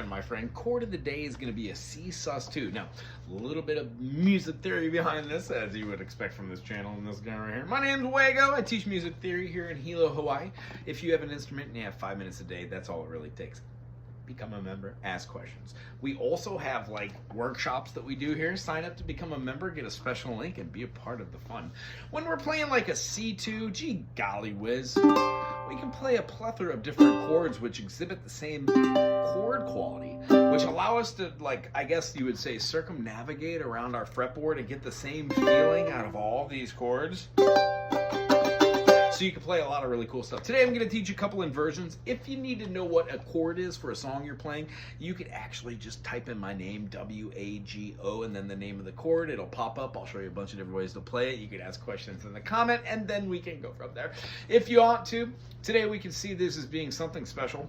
my friend, chord of the day is going to be a Csus2. Now, a little bit of music theory behind this, as you would expect from this channel and this guy right here. My name's Wago. I teach music theory here in Hilo, Hawaii. If you have an instrument and you have 5 minutes a day, that's all it really takes. Become a member, ask questions. We also have like workshops that we do here. Sign up to become a member, get a special link, and be a part of the fun. When we're playing like a C2, gee golly whiz, we can play a plethora of different chords which exhibit the same chord quality, which allow us to, like, I guess you would say, circumnavigate around our fretboard and get the same feeling out of all these chords. So you can play a lot of really cool stuff. Today I'm going to teach you a couple inversions. If you need to know what a chord is for a song you're playing, you could actually just type in my name, W-A-G-O, and then the name of the chord. It'll pop up. I'll show you a bunch of different ways to play it. You can ask questions in the comment, and then we can go from there. If you want to, today we can see this as being something special.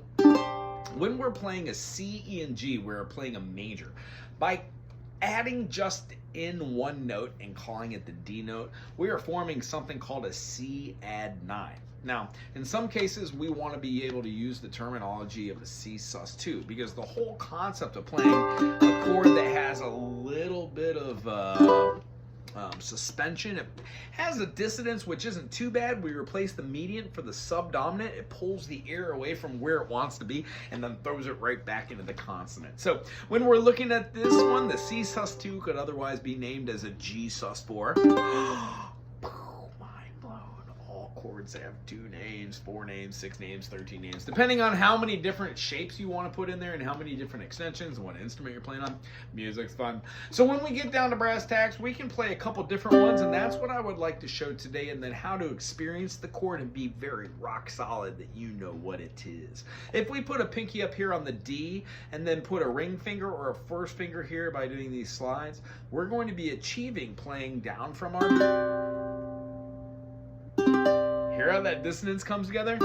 When we're playing a C, E, and G, we're playing a major. By adding just in one note and calling it the D note, we are forming something called a C add 9. Now, in some cases, we want to be able to use the terminology of a Csus2 because the whole concept of playing a chord that has a little bit of suspension, it has a dissonance which isn't too bad. We replace the median for the subdominant. It pulls the ear away from where it wants to be and then throws it right back into the consonant. So when we're looking at this one, the Csus2 could otherwise be named as a Gsus4. Chords have 2 names, 4 names, 6 names, 13 names, depending on how many different shapes you want to put in there and how many different extensions and what instrument you're playing on. Music's fun. So when we get down to brass tacks, we can play a couple different ones, and that's what I would like to show today, and then how to experience the chord and be very rock solid that you know what it is. If we put a pinky up here on the D and then put a ring finger or a first finger here by doing these slides, we're going to be achieving playing down from our... Hear how that dissonance comes together? You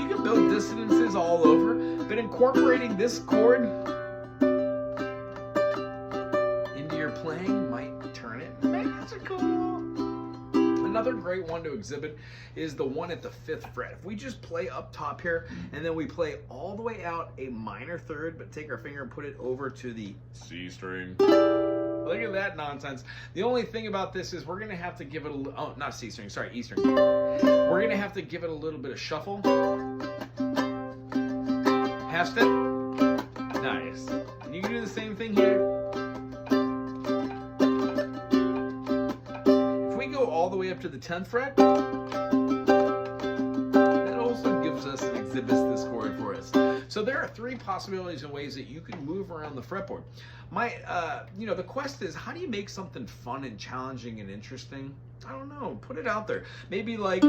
can build dissonances all over, but incorporating this chord into your playing might turn it magical. Another great one to exhibit is the one at the 5th fret. If we just play up top here and then we play all the way out a minor third, but take our finger and put it over to the C string. Look at that nonsense. The only thing about this is we're going to have to give it a, oh, not C string, sorry, E string. We're going to have to give it a little bit of shuffle. Half step. Nice. And you can do the same thing here. All the way up to the 10th fret. That also gives us and exhibits this chord for us. So there are 3 possibilities and ways that you can move around the fretboard. The quest is, how do you make something fun and challenging and interesting? I don't know. Put it out there. Maybe like,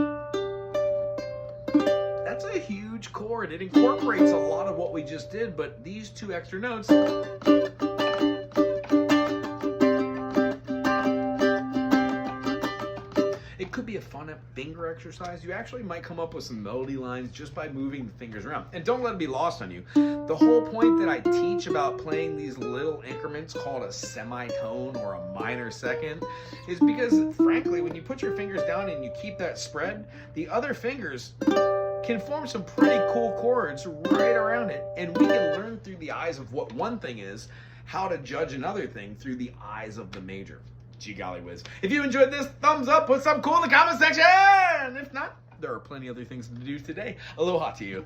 that's a huge chord. It incorporates a lot of what we just did, but these 2 extra notes. It could be a fun finger exercise. You actually might come up with some melody lines just by moving the fingers around. And don't let it be lost on you. The whole point that I teach about playing these little increments called a semitone or a minor second is because, frankly, when you put your fingers down and you keep that spread, the other fingers can form some pretty cool chords right around it. And we can learn through the eyes of what one thing is, how to judge another thing through the eyes of the major. Gee golly whiz. If you enjoyed this, thumbs up, put something cool in the comment section. If not, there are plenty other things to do today. Aloha to you.